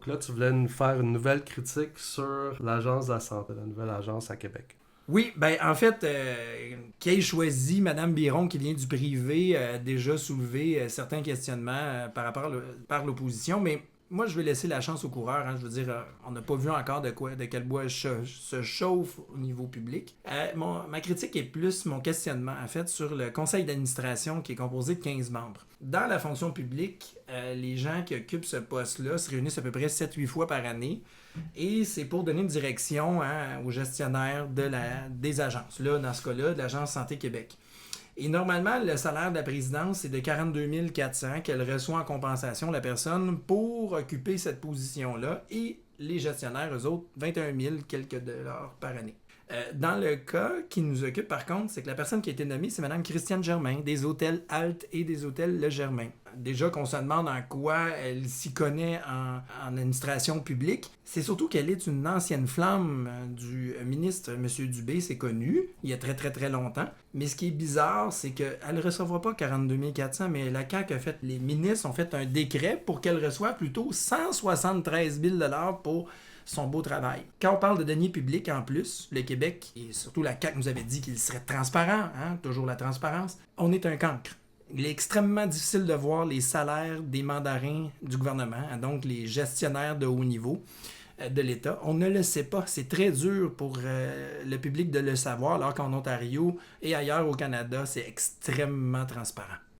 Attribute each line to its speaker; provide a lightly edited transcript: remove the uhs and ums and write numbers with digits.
Speaker 1: Donc là, tu voulais nous faire une nouvelle critique sur l'Agence de la santé, la nouvelle agence à Québec.
Speaker 2: Oui, ben en fait, qui ait choisi Mme Biron qui vient du privé a déjà soulevé certains questionnements par l'opposition, mais moi je vais laisser la chance aux coureurs. Hein. Je veux dire, on n'a pas vu encore de quel bois se chauffe au niveau public. Ma critique est plus mon questionnement en fait sur le conseil d'administration qui est composé de 15 membres. Dans la fonction publique, les gens qui occupent ce poste-là se réunissent à peu près 7-8 fois par année. Et c'est pour donner une direction aux gestionnaires des agences. Là, dans ce cas-là, de l'Agence Santé Québec. Et normalement, le salaire de la présidence, c'est de 42 400 qu'elle reçoit en compensation, la personne, pour occuper cette position-là. Et les gestionnaires, eux autres, 21 000 quelques dollars par année. Dans le cas qui nous occupe, par contre, c'est que la personne qui a été nommée, c'est Mme Christiane Germain, des hôtels Alt et des hôtels Le Germain. Déjà qu'on se demande en quoi elle s'y connaît en administration publique, c'est surtout qu'elle est une ancienne flamme du ministre M. Dubé, c'est connu, il y a très très très longtemps. Mais ce qui est bizarre, c'est qu'elle ne recevra pas 42 400, mais la CAQ a fait, les ministres ont fait un décret pour qu'elle reçoive plutôt 173 000 $ pour son beau travail. Quand on parle de deniers publics en plus, le Québec, et surtout la CAQ nous avait dit qu'il serait transparent, hein, toujours la transparence, on est un cancre. Il est extrêmement difficile de voir les salaires des mandarins du gouvernement, hein, donc les gestionnaires de haut niveau de l'État. On ne le sait pas. C'est très dur pour le public de le savoir, alors qu'en Ontario et ailleurs au Canada, c'est extrêmement transparent.